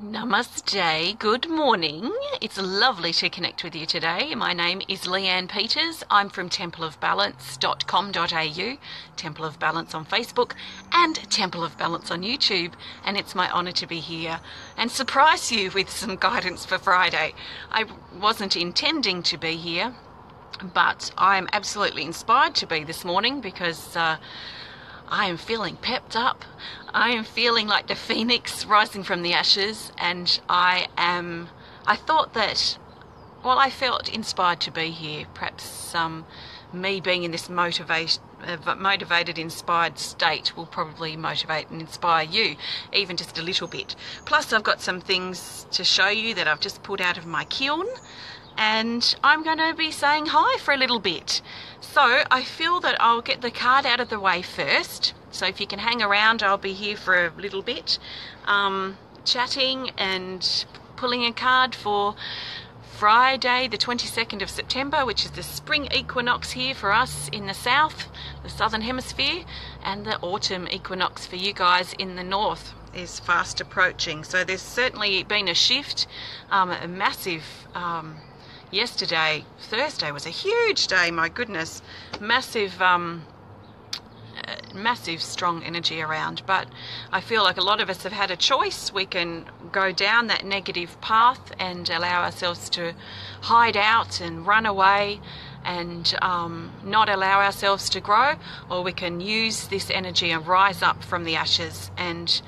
Namaste, good morning. It's lovely to connect with you today. My name is Leanne Peters. I'm from templeofbalance.com.au, Temple of Balance on Facebook and Temple of Balance on YouTube, and it's my honour to be here and surprise you with some guidance for Friday. I wasn't intending to be here, but I'm absolutely inspired to be this morning because I am feeling pepped up. I am feeling like the phoenix rising from the ashes, and I felt inspired to be here. Perhaps me being in this motivated, inspired state will probably motivate and inspire you, even just a little bit. Plus, I've got some things to show you that I've just pulled out of my kiln, and I'm going to be saying hi for a little bit. So I feel that I'll get the card out of the way first. So if you can hang around, I'll be here for a little bit, chatting and pulling a card for Friday the 22nd of September, which is the spring equinox here for us in the south, the southern hemisphere, and the autumn equinox for you guys in the north is fast approaching. So there's certainly been a shift, a massive yesterday, Thursday, was a huge day, my goodness. Massive strong energy around, but I feel like a lot of us have had a choice. We can go down that negative path and allow ourselves to hide out and run away and not allow ourselves to grow, or we can use this energy and rise up from the ashes and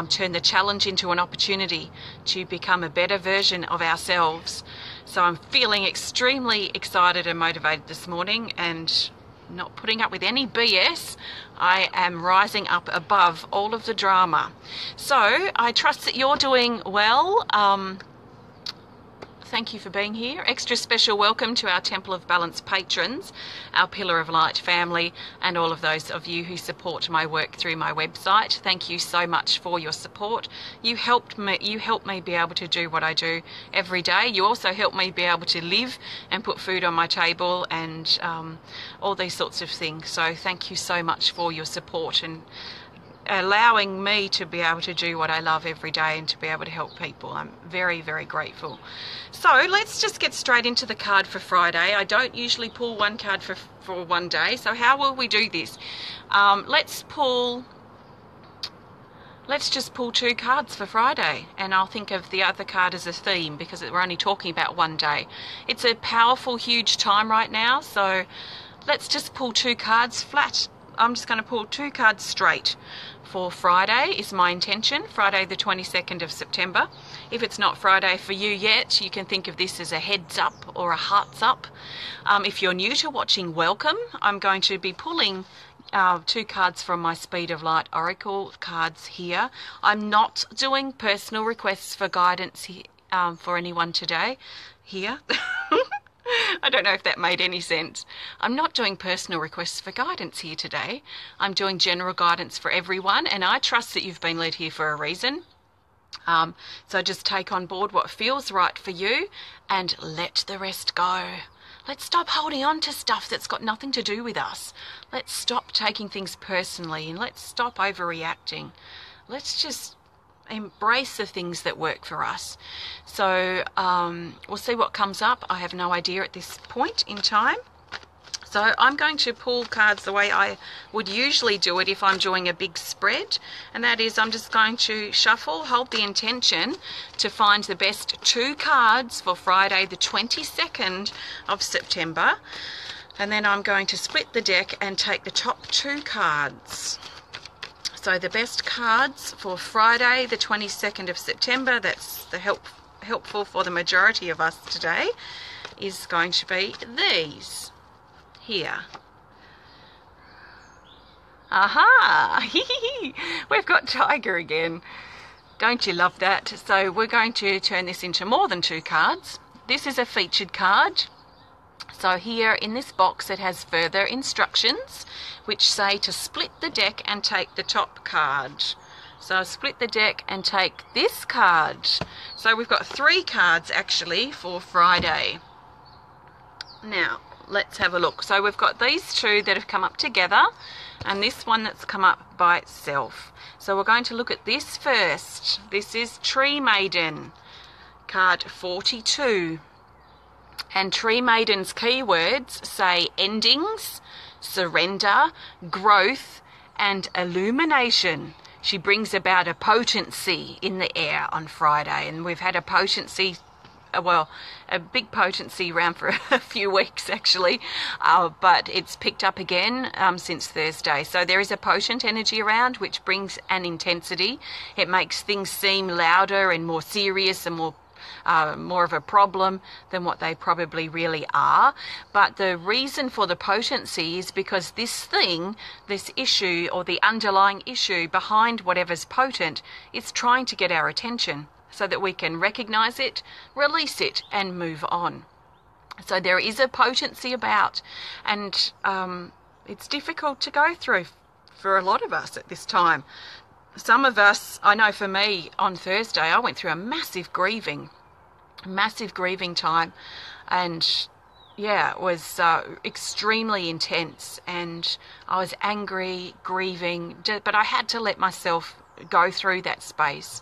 turn the challenge into an opportunity to become a better version of ourselves. So I'm feeling extremely excited and motivated this morning, and not putting up with any BS. I am rising up above all of the drama. So I trust that you're doing well. Thank you for being here. Extra special welcome to our Temple of Balance patrons, our Pillar of Light family, and all of those of you who support my work through my website. Thank you so much for your support. You help me be able to do what I do every day. You also help me be able to live and put food on my table and all these sorts of things. So thank you so much for your support and allowing me to be able to do what I love every day and to be able to help people. I'm very, very grateful. So let's just get straight into the card for Friday. I don't usually pull one card for one day, so how will we do this? Let's just pull two cards for Friday, and I'll think of the other card as a theme because we're only talking about one day. It's a powerful, huge time right now, so let's just pull two cards flat. I'm just going to pull two cards straight for Friday is my intention, Friday the 22nd of September. If it's not Friday for you yet, you can think of this as a heads up or a hearts up. If you're new to watching, welcome. I'm going to be pulling two cards from my Speed of Light Oracle cards here. I'm not doing personal requests for guidance for anyone today here. I don't know if that made any sense. I'm not doing personal requests for guidance here today. I'm doing general guidance for everyone, and I trust that you've been led here for a reason. So just take on board what feels right for you and let the rest go. Let's stop holding on to stuff that's got nothing to do with us. Let's stop taking things personally, and let's stop overreacting. Let's just embrace the things that work for us. So we'll see what comes up. I have no idea at this point in time. So I'm going to pull cards the way I would usually do it if I'm doing a big spread, and that is I'm just going to shuffle, hold the intention to find the best two cards for Friday the 22nd of September, and then I'm going to split the deck and take the top two cards. So the best cards for Friday the 22nd of September, that's the helpful for the majority of us today, is going to be these here. Aha! We've got Tiger again. Don't you love that? So we're going to turn this into more than two cards. This is a featured card. So here in this box it has further instructions which say to split the deck and take the top card. So split the deck and take this card. So we've got three cards actually for Friday. Now let's have a look. So we've got these two that have come up together and this one that's come up by itself. So we're going to look at this first. This is Tree Maiden, card 42. And Tree Maiden's keywords say endings, surrender, growth, and illumination. She brings about a potency in the air on Friday, and we've had a potency, well, a big potency around for a few weeks actually, but it's picked up again since Thursday. So there is a potent energy around which brings an intensity. It makes things seem louder and more serious and more of a problem than what they probably really are. But the reason for the potency is because this issue, or the underlying issue behind whatever's potent, is trying to get our attention so that we can recognize it, release it, and move on. So there is a potency about, and it's difficult to go through for a lot of us at this time. Some of us, I know for me, on Thursday, I went through a massive grieving time, and yeah, it was extremely intense, and I was angry, grieving, but I had to let myself go through that space.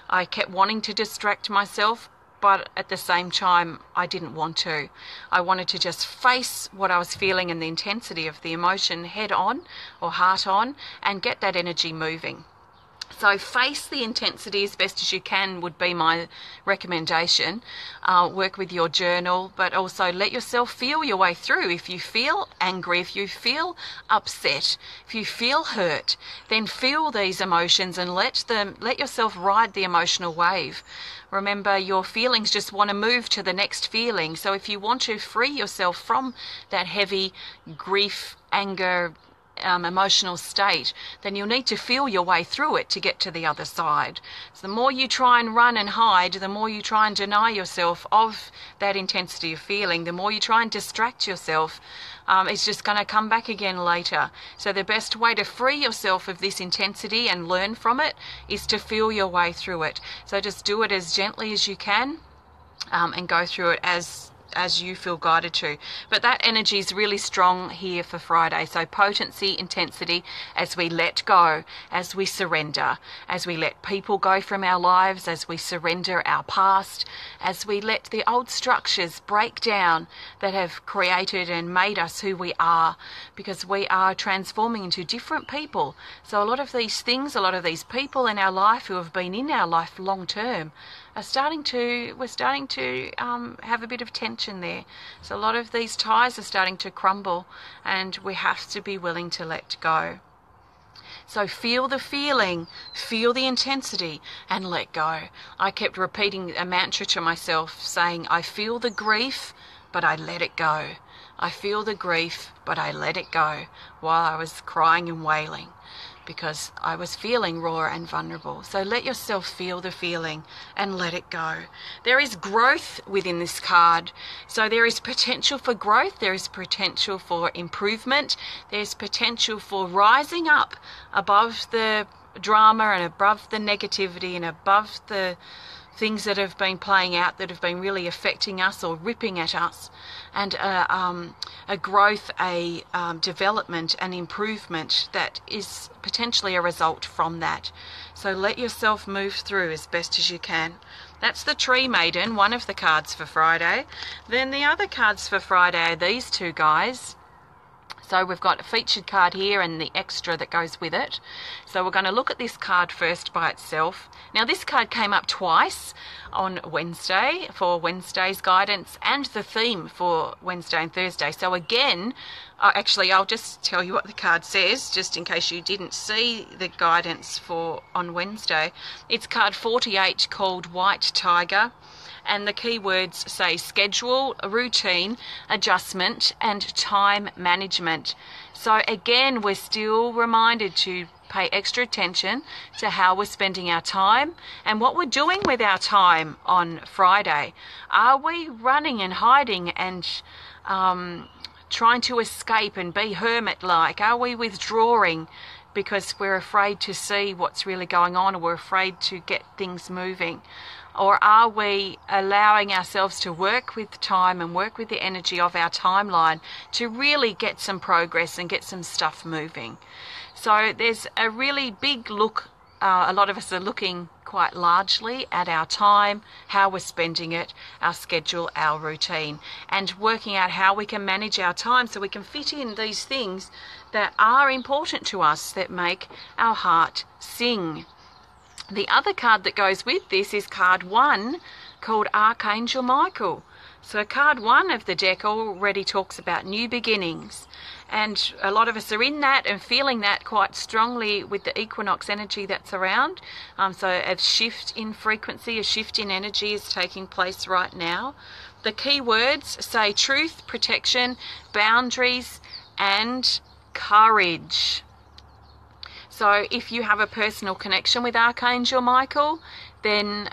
I kept wanting to distract myself, but at the same time I didn't want to. I wanted to just face what I was feeling and the intensity of the emotion head on, or heart on, and get that energy moving. So face the intensity as best as you can would be my recommendation. Work with your journal, but also let yourself feel your way through. If you feel angry, if you feel upset, if you feel hurt, then feel these emotions and let yourself ride the emotional wave. Remember, your feelings just want to move to the next feeling. So if you want to free yourself from that heavy grief, anger, emotional state, then you'll need to feel your way through it to get to the other side. So the more you try and run and hide, the more you try and deny yourself of that intensity of feeling, the more you try and distract yourself, it's just going to come back again later. So the best way to free yourself of this intensity and learn from it is to feel your way through it. So just do it as gently as you can, and go through it as you feel guided to. But that energy is really strong here for Friday. So potency, intensity, as we let go, as we surrender, as we let people go from our lives, as we surrender our past, as we let the old structures break down that have created and made us who we are, because we are transforming into different people. So a lot of these things, a lot of these people in our life who have been in our life long term, we're starting to have a bit of tension there. So a lot of these ties are starting to crumble, and we have to be willing to let go. So feel the feeling, feel the intensity, and let go. I kept repeating a mantra to myself, saying, I feel the grief, but I let it go. I feel the grief, but I let it go, while I was crying and wailing, because I was feeling raw and vulnerable. So let yourself feel the feeling and let it go. There is growth within this card. So there is potential for growth. There is potential for improvement. There's potential for rising up above the drama and above the negativity and above the things that have been playing out that have been really affecting us or ripping at us, and a growth, a development, an improvement that is potentially a result from that. So let yourself move through as best as you can. That's the Tree Maiden, one of the cards for Friday. Then the other cards for Friday are these two guys. So we've got a featured card here and the extra that goes with it. So we're going to look at this card first by itself. Now this card came up twice on Wednesday for Wednesday's guidance and the theme for Wednesday and Thursday. So again, actually I'll just tell you what the card says just in case you didn't see the guidance for on Wednesday. It's card 48 called White Tiger. And the keywords say schedule, routine, adjustment, and time management. So again, we're still reminded to pay extra attention to how we're spending our time and what we're doing with our time on Friday. Are we running and hiding and trying to escape and be hermit-like? Are we withdrawing because we're afraid to see what's really going on, or we're afraid to get things moving? Or are we allowing ourselves to work with time and work with the energy of our timeline to really get some progress and get some stuff moving? So there's a really big look. A lot of us are looking quite largely at our time, how we're spending it, our schedule, our routine, and working out how we can manage our time so we can fit in these things that are important to us, that make our heart sing. The other card that goes with this is card 1, called Archangel Michael. So card 1 of the deck already talks about new beginnings. And a lot of us are in that and feeling that quite strongly with the equinox energy that's around. So a shift in frequency, a shift in energy is taking place right now. The key words say truth, protection, boundaries, and courage. So if you have a personal connection with Archangel Michael, then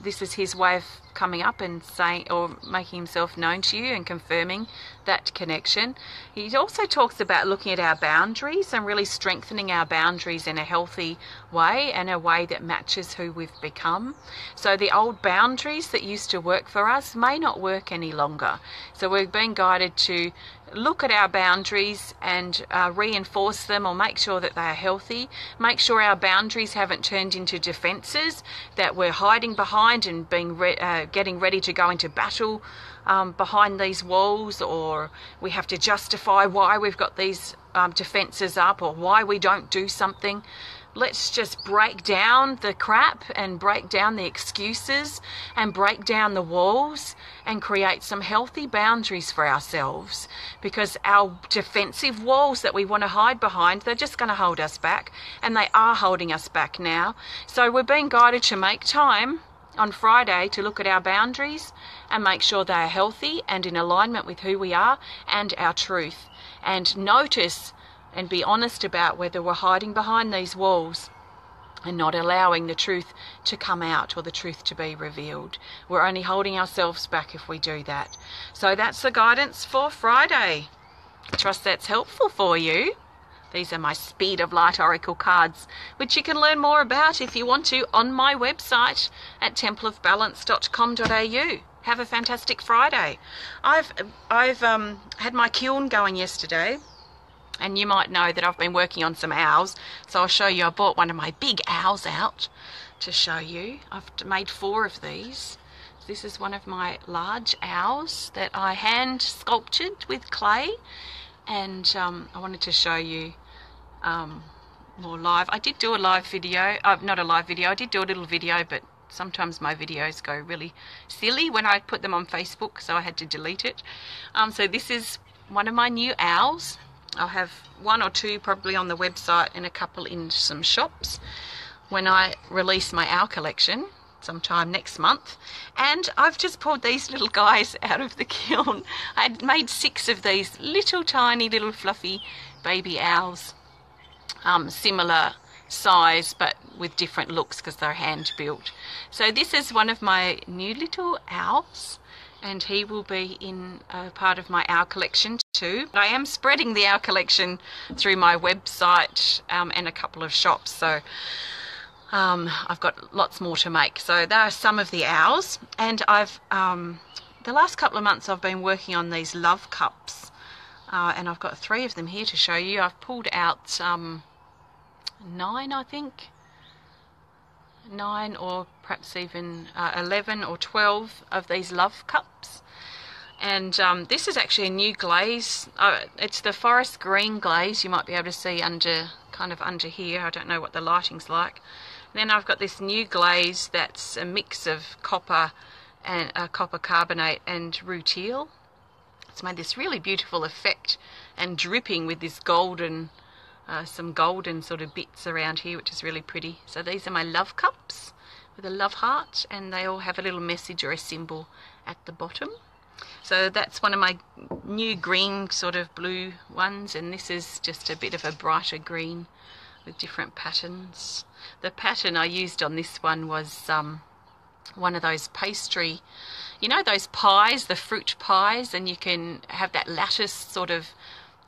this is his way of coming up and saying, or making himself known to you and confirming that connection. He also talks about looking at our boundaries and really strengthening our boundaries in a healthy way and a way that matches who we've become. So the old boundaries that used to work for us may not work any longer. So we're being guided to look at our boundaries and reinforce them, or make sure that they are healthy. Make sure our boundaries haven't turned into defenses that we're hiding behind and being getting ready to go into battle behind these walls, or we have to justify why we've got these defenses up or why we don't do something. Let's just break down the crap and break down the excuses and break down the walls and create some healthy boundaries for ourselves, because our defensive walls that we want to hide behind, they're just going to hold us back, and they are holding us back now. So we're being guided to make time on Friday to look at our boundaries and make sure they are healthy and in alignment with who we are and our truth, and notice and be honest about whether we're hiding behind these walls and not allowing the truth to come out or the truth to be revealed. We're only holding ourselves back if we do that. So that's the guidance for Friday. I trust that's helpful for you. These are my Speed of Light Oracle cards, which you can learn more about if you want to on my website at templeofbalance.com.au. Have a fantastic Friday. I've had my kiln going yesterday, and you might know that I've been working on some owls, so I'll show you. I bought one of my big owls out to show you. I've made 4 of these. This is one of my large owls that I hand sculptured with clay, and I wanted to show you more live. I did do a live video, not a live video, I did do a little video, but sometimes my videos go really silly when I put them on Facebook, so I had to delete it. So this is one of my new owls. I'll have 1 or 2 probably on the website and a couple in some shops when I release my owl collection sometime next month. And I've just pulled these little guys out of the kiln. I made 6 of these little tiny little fluffy baby owls, similar size but with different looks because they're hand built. So this is one of my new little owls, and he will be in a part of my owl collection too. I am spreading the owl collection through my website and a couple of shops, so I've got lots more to make. So there are some of the owls, and I've the last couple of months I've been working on these love cups, and I've got 3 of them here to show you. I've pulled out 9, I think. 9 or perhaps even 11 or 12 of these love cups, and this is actually a new glaze. It's the forest green glaze. You might be able to see under here. I don't know what the lighting's like. And then I've got this new glaze that's a mix of copper and copper carbonate and rutile. It's made this really beautiful effect and dripping with this golden some golden sort of bits around here, which is really pretty. So these are my love cups with a love heart, and they all have a little message or a symbol at the bottom. So that's one of my new green sort of blue ones, and this is just a bit of a brighter green with different patterns. The pattern I used on this one was one of those pastry, you know, those pies, the fruit pies, and you can have that lattice sort of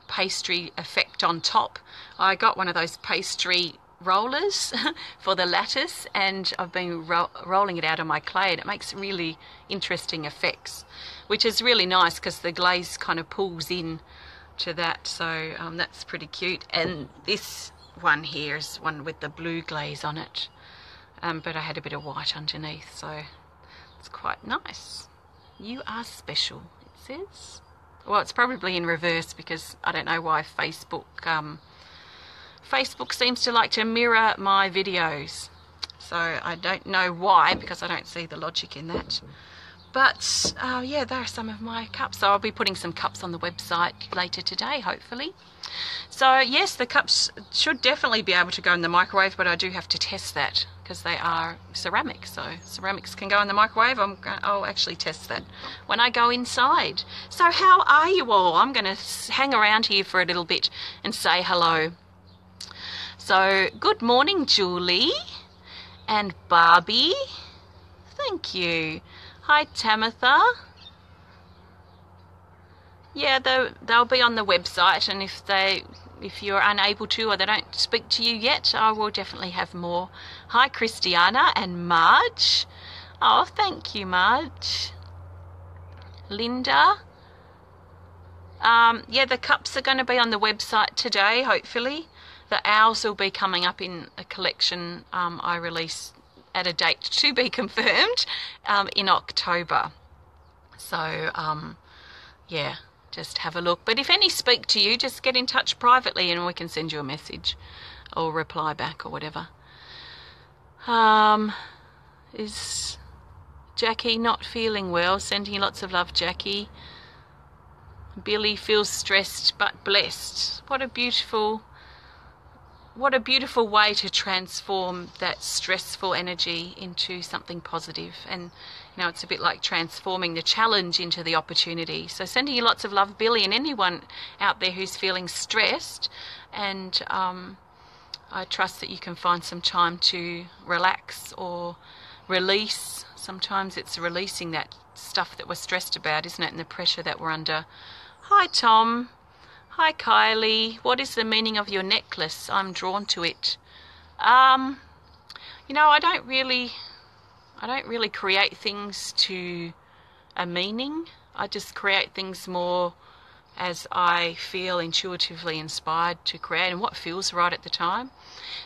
pastry effect on top. I got one of those pastry rollers for the lattice, and I've been rolling it out on my clay, and it makes really interesting effects, which is really nice because the glaze kind of pulls in to that. So that's pretty cute. And this one here is one with the blue glaze on it, but I had a bit of white underneath, so it's quite nice. You are special, it says. Well, it's probably in reverse because I don't know why Facebook seems to like to mirror my videos. So I don't know why, because I don't see the logic in that. But yeah, there are some of my cups. So I'll be putting some cups on the website later today, hopefully. So yes, the cups should definitely be able to go in the microwave, but I do have to test that because they are ceramic. So ceramics can go in the microwave. I'll actually test that when I go inside. So how are you all? I'm going to hang around here for a little bit and say hello. So good morning, Julie and Barbie. Thank you. Hi, Tamitha. Yeah, they'll be on the website, and if you're unable to or they don't speak to you yet, I will definitely have more. Hi, Christiana and Marge. Oh, thank you, Marge. Linda. Yeah, the cups are going to be on the website today, hopefully. The owls will be coming up in a collection I release at a date to be confirmed in October. So, yeah, just have a look. But if any speak to you, just get in touch privately and we can send you a message or reply back or whatever. Is Jackie not feeling well? Sending you lots of love, Jackie. Billy feels stressed but blessed. What a beautiful way to transform that stressful energy into something positive. And you know, it's a bit like transforming the challenge into the opportunity. So sending you lots of love, Billy, and anyone out there who's feeling stressed. And I trust that you can find some time to relax or release. Sometimes it's releasing that stuff that we're stressed about, isn't it, and the pressure that we're under. Hi, Tom. Hi, Kylie. What is the meaning of your necklace? I'm drawn to it. You know, I don't really create things to a meaning. I just create things more as I feel intuitively inspired to create and what feels right at the time.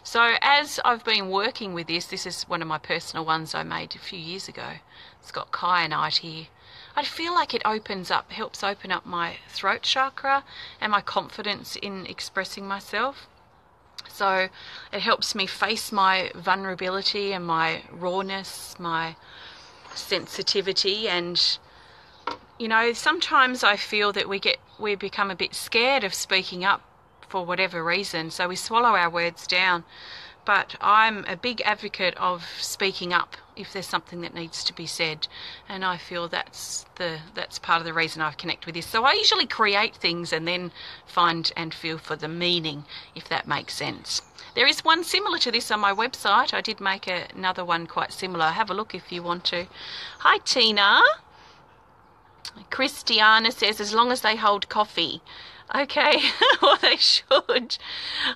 So as I've been working with this is one of my personal ones I made a few years ago. It's got kyanite here. I feel like it helps open up my throat chakra and my confidence in expressing myself. So it helps me face my vulnerability and my rawness, my sensitivity. And you know, sometimes I feel that we become a bit scared of speaking up for whatever reason, so we swallow our words down. But I'm a big advocate of speaking up if there's something that needs to be said, and I feel that's part of the reason I connect with this. So I usually create things and then find and feel for the meaning, if that makes sense. There is one similar to this on my website. I did make another one quite similar. Have a look if you want to. Hi, Tina. Christiana says, as long as they hold coffee. Okay, well, they should.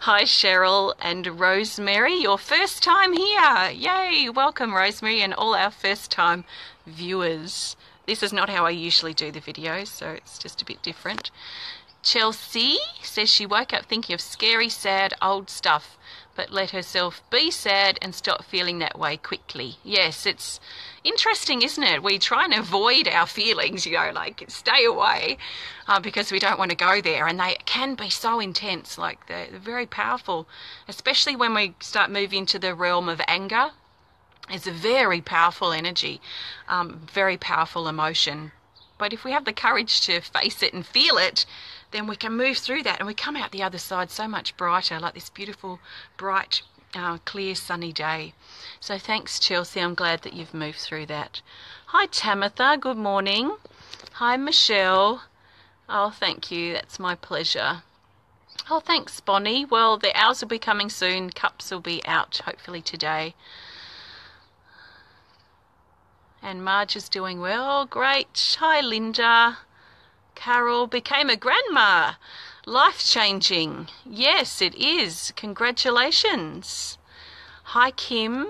Hi, Cheryl and Rosemary, your first time here. Yay, welcome, Rosemary, and all our first-time viewers. This is not how I usually do the videos, so it's just a bit different. Chelsea says she woke up thinking of scary, sad, old stuff, but let herself be sad and stop feeling that way quickly. Yes, it's interesting, isn't it? We try and avoid our feelings, you know, like stay away because we don't want to go there. And they can be so intense, like they're very powerful, especially when we start moving into the realm of anger. It's a very powerful energy, very powerful emotion. But if we have the courage to face it and feel it, then we can move through that and we come out the other side so much brighter, like this beautiful, bright, clear, sunny day. So thanks, Chelsea. I'm glad that you've moved through that. Hi, Tamitha. Good morning. Hi, Michelle. Oh, thank you. That's my pleasure. Oh, thanks, Bonnie. Well, the owls will be coming soon. Cups will be out, hopefully, today. And Marge is doing well. Great. Hi, Linda. Carol became a grandma. Life-changing. Yes, it is. Congratulations. Hi, Kim.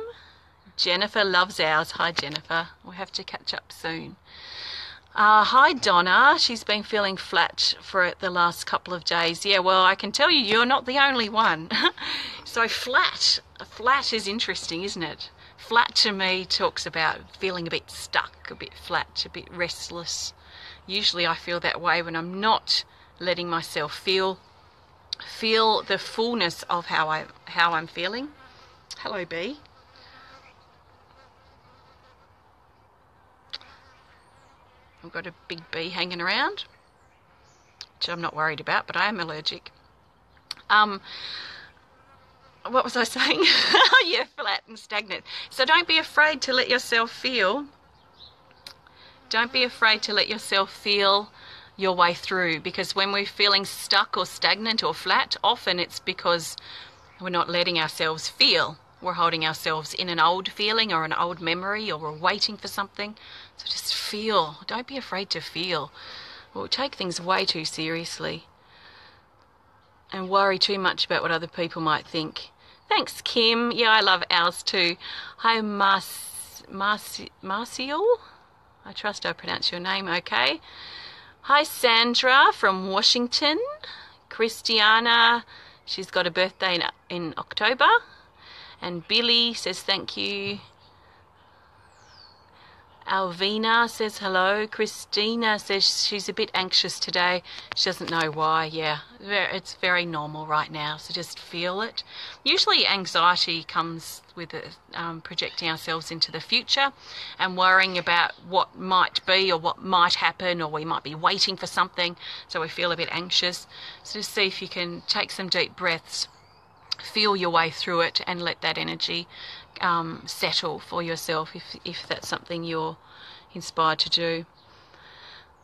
Jennifer loves ours. Hi, Jennifer. We'll have to catch up soon. Hi, Donna. She's been feeling flat for the last couple of days. Yeah, well, I can tell you, you're not the only one. So flat is interesting, isn't it? Flat to me talks about feeling a bit stuck, a bit flat, a bit restless. Usually I feel that way when I'm not letting myself feel the fullness of how I'm feeling. Hello, B. I've got a big bee hanging around, which I'm not worried about, but I am allergic. What was I saying? Yeah, flat and stagnant. So don't be afraid to let yourself feel. Don't be afraid to let yourself feel your way through, because when we're feeling stuck or stagnant or flat, often it's because we're not letting ourselves feel. We're holding ourselves in an old feeling or an old memory, or we're waiting for something. So just feel. Don't be afraid to feel. We'll take things way too seriously and worry too much about what other people might think. Thanks, Kim. Yeah, I love ours too. Hi, Marcial. I trust I pronounced your name okay. Hi, Sandra from Washington. Christiana, she's got a birthday in October. And Billy says thank you. Alvina says hello. Christina says she's a bit anxious today. She doesn't know why. Yeah, it's very normal right now, so just feel it. Usually anxiety comes with projecting ourselves into the future and worrying about what might be or what might happen, or we might be waiting for something, so we feel a bit anxious. So just see if you can take some deep breaths, feel your way through it, and let that energy settle for yourself if that's something you're inspired to do.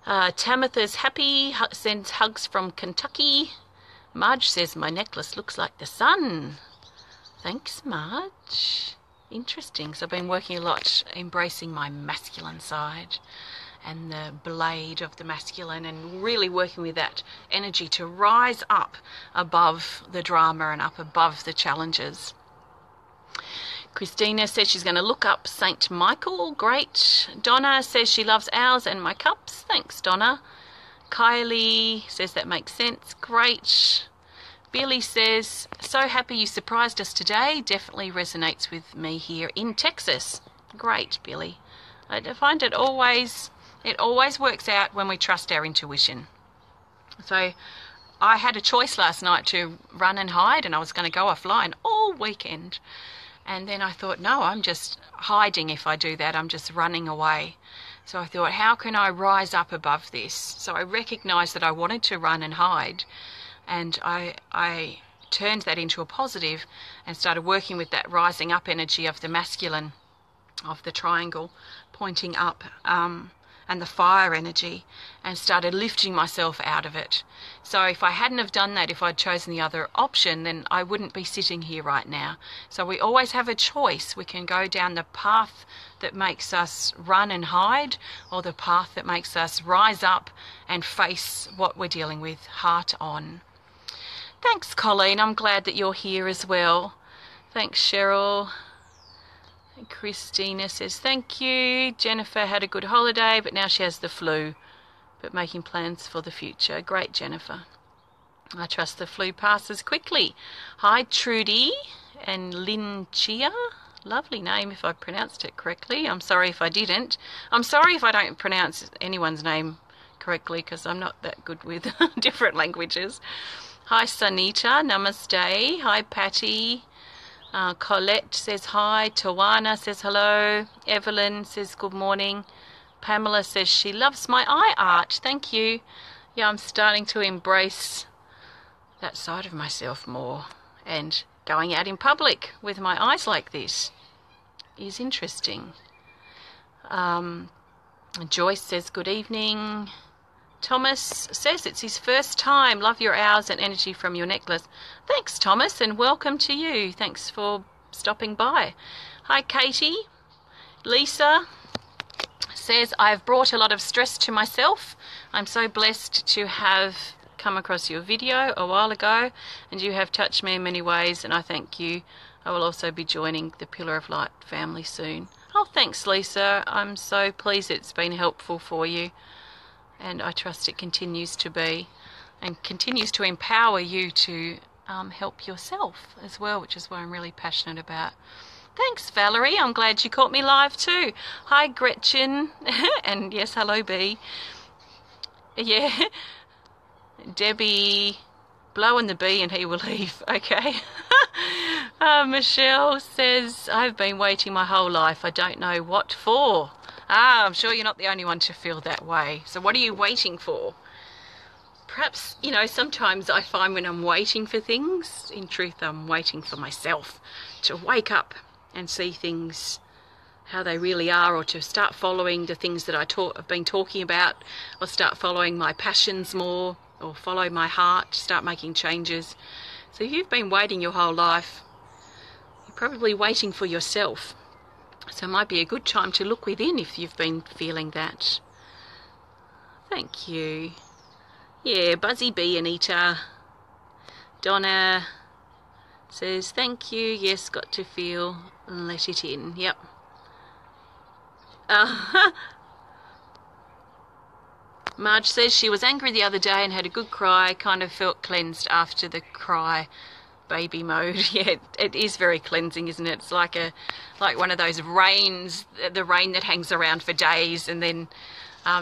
Tamitha's happy, sends hugs from Kentucky. Marge says my necklace looks like the sun. Thanks, Marge. Interesting. So I've been working a lot embracing my masculine side and the blade of the masculine, and really working with that energy to rise up above the drama and up above the challenges. Christina says she's going to look up St. Michael. Great. Donna says she loves ours and my cups. Thanks, Donna. Kylie says that makes sense. Great. Billy says, so happy you surprised us today. Definitely resonates with me here in Texas. Great, Billy. I find it always works out when we trust our intuition. So I had a choice last night to run and hide, and I was going to go offline all weekend. And then I thought, no, I'm just hiding if I do that. I'm just running away. So I thought, how can I rise up above this? So I recognized that I wanted to run and hide. And I turned that into a positive and started working with that rising up energy of the masculine, of the triangle pointing up, and the fire energy, and started lifting myself out of it. So if I hadn't have done that, if I'd chosen the other option, then I wouldn't be sitting here right now. So we always have a choice. We can go down the path that makes us run and hide, or the path that makes us rise up and face what we're dealing with heart on. Thanks, Colleen. I'm glad that you're here as well. Thanks, Cheryl. Christina says thank you. Jennifer had a good holiday, but now she has the flu, but making plans for the future. Great, Jennifer. I trust the flu passes quickly. Hi, Trudy and Lynn Chia. Lovely name if I pronounced it correctly. I'm sorry if I didn't. I'm sorry if I don't pronounce anyone's name correctly, because I'm not that good with different languages. Hi, Sanita. Namaste. Hi, Patty. Colette says hi. Tawana says hello. Evelyn says good morning. Pamela says she loves my eye art. Thank you. Yeah, I'm starting to embrace that side of myself more, and going out in public with my eyes like this is interesting. Joyce says good evening. Thomas says it's his first time. Love your hours and energy from your necklace. Thanks, Thomas, and welcome to you. Thanks for stopping by. Hi, Katie. Lisa says, I've brought a lot of stress to myself. I'm so blessed to have come across your video a while ago, and you have touched me in many ways, and I thank you. I will also be joining the Pillar of Light family soon. Oh, thanks, Lisa. I'm so pleased it's been helpful for you, and I trust it continues to be, and continues to empower you to help yourself as well, which is what I'm really passionate about. Thanks, Valerie. I'm glad you caught me live too. Hi, Gretchen. And yes, hello, B. Yeah. Debbie, blow in the bee and he will leave. Okay. Michelle says, I've been waiting my whole life. I don't know what for. I'm sure you're not the only one to feel that way. So what are you waiting for? Perhaps, you know, sometimes I find when I'm waiting for things, in truth, I'm waiting for myself to wake up and see things how they really are, or to start following the things that I've been talking about, or start following my passions more, or follow my heart, start making changes. So if you've been waiting your whole life, you're probably waiting for yourself. So it might be a good time to look within if you've been feeling that. Thank you. Yeah, Buzzy Bee, Anita. Donna says, thank you. Yes, got to feel. Let it in. Yep. Marge says she was angry the other day and had a good cry. Kind of felt cleansed after the cry. Baby mode. Yeah, it is very cleansing, isn't it? It's like one of those rains, the rain that hangs around for days, and then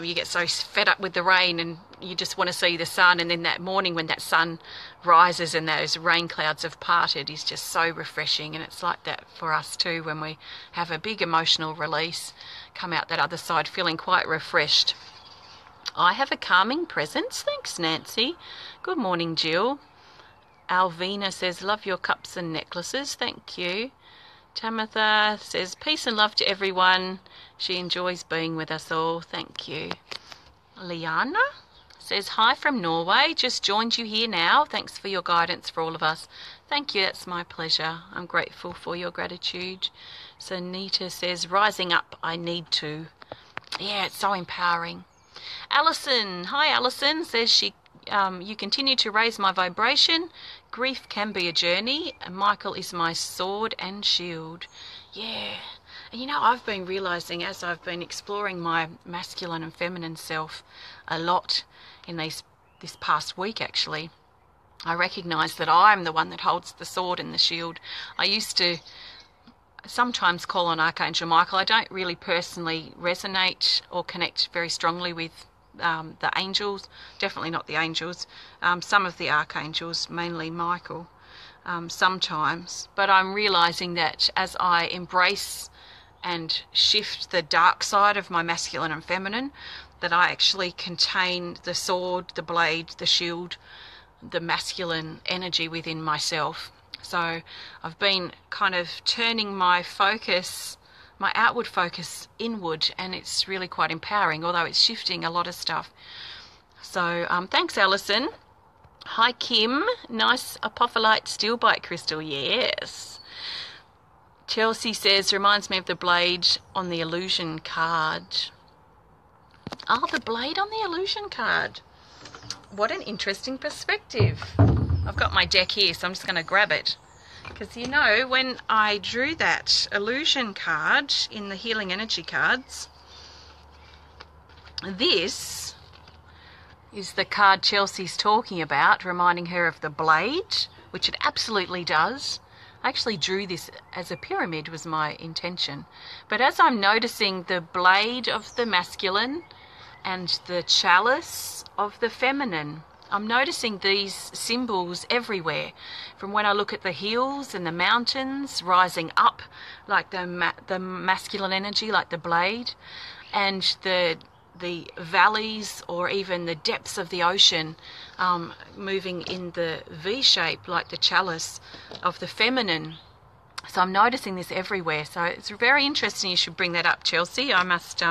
you get so fed up with the rain and you just want to see the sun, and then that morning when that sun rises and those rain clouds have parted is just so refreshing. And it's like that for us too when we have a big emotional release, come out that other side feeling quite refreshed. I have a calming presence. Thanks, Nancy. Good morning, Jill. Alvina says, love your cups and necklaces. Thank you. Tamitha says, peace and love to everyone. She enjoys being with us all. Thank you. Liana says, hi from Norway. Just joined you here now. Thanks for your guidance for all of us. Thank you. That's my pleasure. I'm grateful for your gratitude. Sunita says, rising up. I need to. Yeah, it's so empowering. Alison, hi Alison, says you continue to raise my vibration. Grief can be a journey. Michael is my sword and shield. Yeah. And you know, I've been realizing as I've been exploring my masculine and feminine self a lot in this past week, actually, I recognize that I'm the one that holds the sword and the shield. I used to sometimes call on Archangel Michael. I don't really personally resonate or connect very strongly with the angels, definitely not the angels, some of the archangels, mainly Michael, sometimes. But I'm realizing that as I embrace and shift the dark side of my masculine and feminine, that I actually contain the sword, the blade, the shield, the masculine energy within myself. So I've been kind of turning my focus, my outward focus inward, and it's really quite empowering, although it's shifting a lot of stuff. So thanks, Alison. Hi, Kim. Nice apophyllite steel bite crystal. Yes. Chelsea says, reminds me of the blade on the illusion card. Oh, the blade on the illusion card. What an interesting perspective. I've got my deck here, so I'm just going to grab it. Because, you know, when I drew that illusion card in the healing energy cards, this is the card Chelsea's talking about, reminding her of the blade, which it absolutely does. I actually drew this as a pyramid, was my intention. But as I'm noticing the blade of the masculine and the chalice of the feminine, I'm noticing these symbols everywhere. From when I look at the hills and the mountains rising up, like the masculine energy, like the blade, and the valleys or even the depths of the ocean, moving in the V shape, like the chalice of the feminine. So I'm noticing this everywhere. So it's very interesting. You should bring that up, Chelsea. I must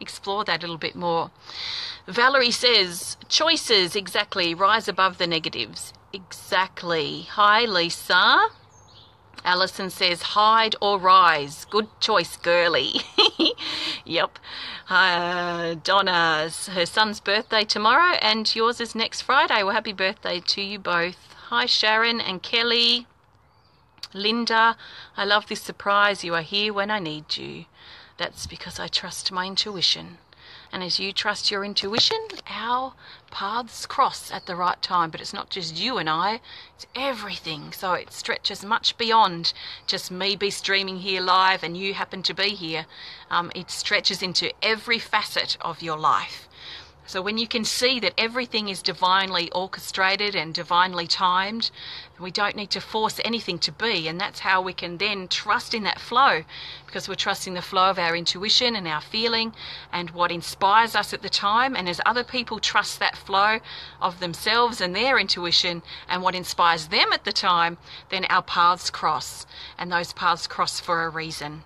explore that a little bit more. Valerie says, choices, exactly. Rise above the negatives. Exactly. Hi, Lisa. Alison says, hide or rise. Good choice, girly. Yep. Donna's her son's birthday tomorrow, and yours is next Friday. Well, happy birthday to you both. Hi, Sharon and Kelly. Linda, I love this surprise. You are here when I need you. That's because I trust my intuition. And as you trust your intuition, our paths cross at the right time. But it's not just you and I, it's everything. So it stretches much beyond just me be streaming here live and you happen to be here. It stretches into every facet of your life. So when you can see that everything is divinely orchestrated and divinely timed, we don't need to force anything to be, and that's how we can then trust in that flow, because we're trusting the flow of our intuition and our feeling and what inspires us at the time. And as other people trust that flow of themselves and their intuition and what inspires them at the time, then our paths cross, and those paths cross for a reason.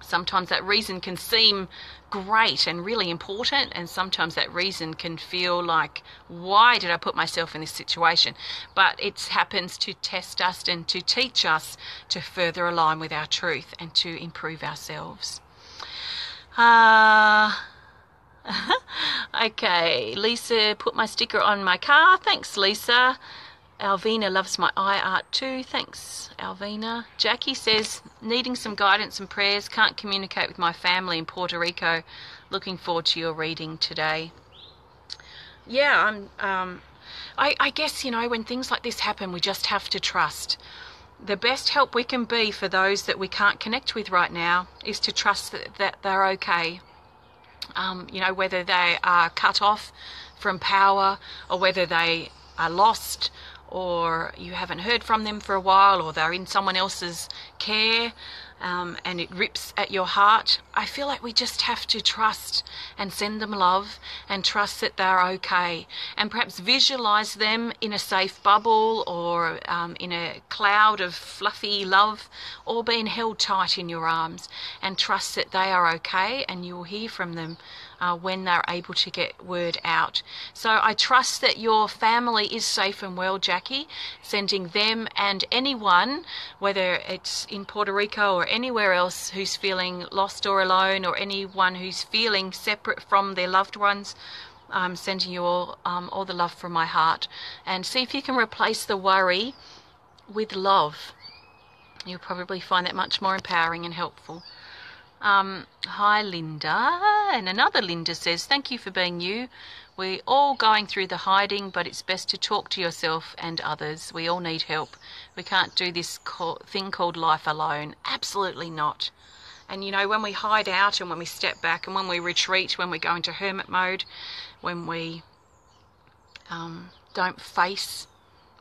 Sometimes that reason can seem great and really important, and sometimes that reason can feel like, why did I put myself in this situation? But it happens to test us and to teach us to further align with our truth and to improve ourselves. Okay, Lisa put my sticker on my car. Thanks, Lisa. Alvina loves my eye art too. Thanks, Alvina. Jackie says, needing some guidance and prayers. Can't communicate with my family in Puerto Rico. Looking forward to your reading today. Yeah, I guess, you know, when things like this happen, we just have to trust. The best help we can be for those that we can't connect with right now is to trust that they're okay. You know, whether they are cut off from power, or whether they are lost, or you haven't heard from them for a while, or they're in someone else's care, and it rips at your heart. I feel like we just have to trust and send them love and trust that they're okay, and perhaps visualize them in a safe bubble, or in a cloud of fluffy love, or being held tight in your arms, and trust that they are okay, and you will hear from them when they're able to get word out. So I trust that your family is safe and well, Jackie, sending them and anyone, whether it's in Puerto Rico or anywhere else, who's feeling lost or alone, or anyone who's feeling separate from their loved ones. I'm sending you all the love from my heart. And see if you can replace the worry with love. You'll probably find that much more empowering and helpful. Hi, Linda. And another Linda says, thank you for being you. We're all going through the hiding, but it's best to talk to yourself and others. We all need help. We can't do this thing called life alone. Absolutely not. And you know, when we hide out and when we step back and when we retreat, when we go into hermit mode, when we don't face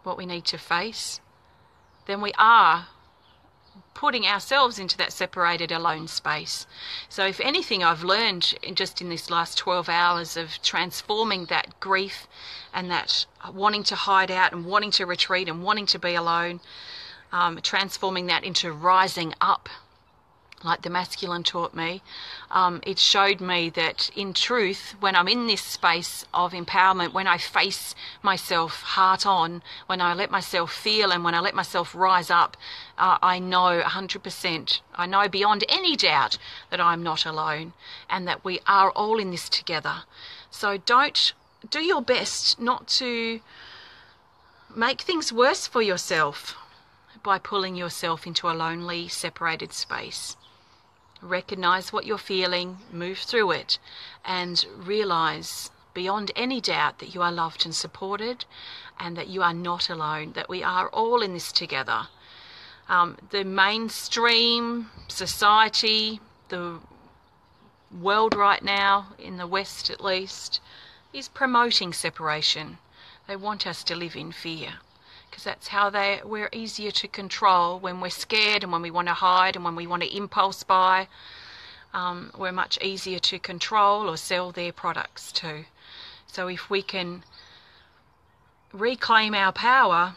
what we need to face, then we are putting ourselves into that separated, alone space. So if anything I've learned just in this last 12 hours of transforming that grief and that wanting to hide out and wanting to retreat and wanting to be alone, transforming that into rising up, like the masculine taught me, it showed me that in truth, when I'm in this space of empowerment, when I face myself heart on, when I let myself feel and when I let myself rise up, I know 100%, I know beyond any doubt that I'm not alone and that we are all in this together. So do your best not to make things worse for yourself by pulling yourself into a lonely, separated space. Recognize what you're feeling, move through it, and realize beyond any doubt that you are loved and supported and that you are not alone, that we are all in this together. The mainstream society, the world right now, in the West at least, is promoting separation. They want us to live in fear, because that's how we're easier to control. When we're scared and when we want to hide and when we want to impulse buy, we're much easier to control or sell their products to. So if we can reclaim our power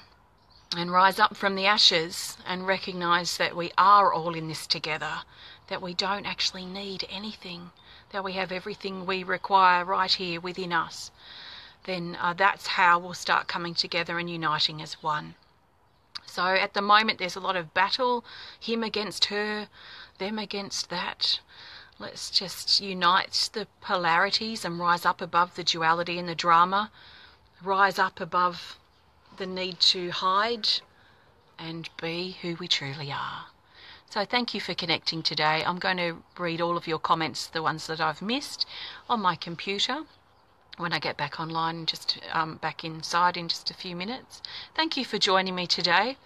and rise up from the ashes and recognize that we are all in this together, that we don't actually need anything, that we have everything we require right here within us, then that's how we'll start coming together and uniting as one. So at the moment there's a lot of battle, him against her, them against that. Let's just unite the polarities and rise up above the duality and the drama, rise up above the need to hide and be who we truly are. So thank you for connecting today. I'm going to read all of your comments, the ones that I've missed, on my computer when I get back online, just back inside in just a few minutes. Thank you for joining me today.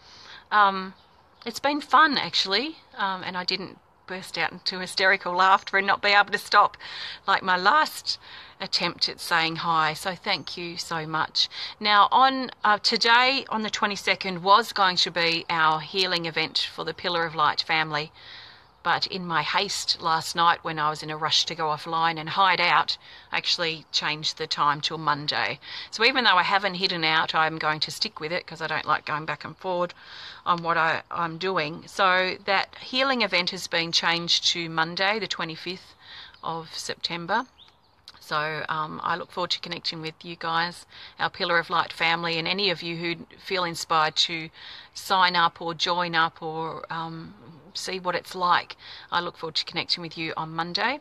It's been fun, actually, and I didn't burst out into hysterical laughter and not be able to stop like my last attempt at saying hi. So thank you so much. Now, on today, on the 22nd, was going to be our healing event for the Pillar of Light family. But in my haste last night, when I was in a rush to go offline and hide out, I actually changed the time till Monday. So even though I haven't hidden out, I'm going to stick with it because I don't like going back and forward on what I'm doing. So that healing event has been changed to Monday, the 25th of September. So I look forward to connecting with you guys, our Pillar of Light family, and any of you who feel inspired to sign up or join up or see what it's like. I look forward to connecting with you on Monday.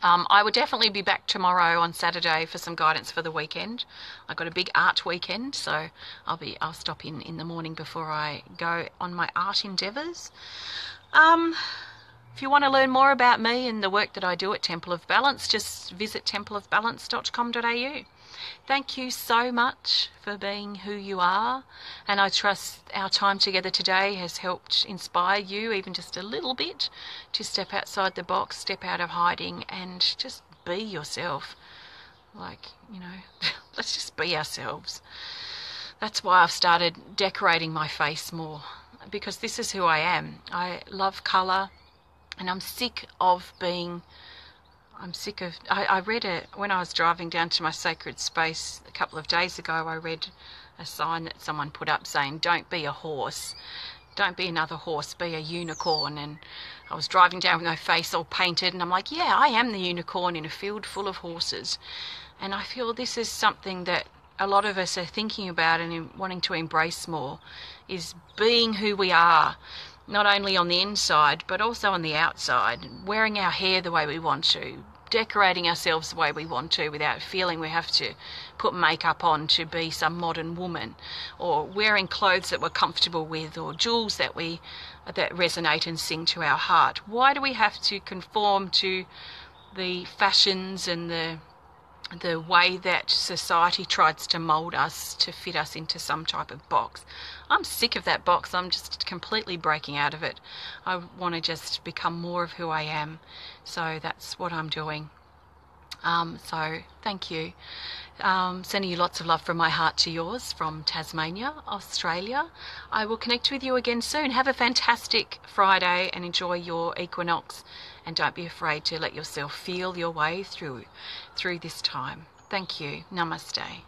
I will definitely be back tomorrow on Saturday for some guidance for the weekend. I've got a big art weekend, so I'll stop in the morning before I go on my art endeavours. If you want to learn more about me and the work that I do at Temple of Balance, just visit templeofbalance.com.au. Thank you so much for being who you are, and I trust our time together today has helped inspire you even just a little bit to step outside the box, step out of hiding, and just be yourself. Like, let's just be ourselves. That's why I've started decorating my face more, because this is who I am. I love colour. And I'm sick of I read it when I was driving down to my sacred space a couple of days ago. I read a sign that someone put up saying, "Don't be a horse. Don't be another horse, be a unicorn." And I was driving down with my face all painted, and I'm like, yeah, I am the unicorn in a field full of horses. And I feel this is something that a lot of us are thinking about and wanting to embrace more, is being who we are. Not only on the inside, but also on the outside, wearing our hair the way we want to, decorating ourselves the way we want to without feeling we have to put makeup on to be some modern woman, or wearing clothes that we're comfortable with, or jewels that resonate and sing to our heart. Why do we have to conform to the fashions and the way that society tries to mould us to fit us into some type of box? I'm sick of that box. I'm just completely breaking out of it. I want to just become more of who I am. So that's what I'm doing. So thank you. Sending you lots of love from my heart to yours from Tasmania, Australia. I will connect with you again soon. Have a fantastic Friday and enjoy your equinox. And don't be afraid to let yourself feel your way through this time. Thank you. Namaste.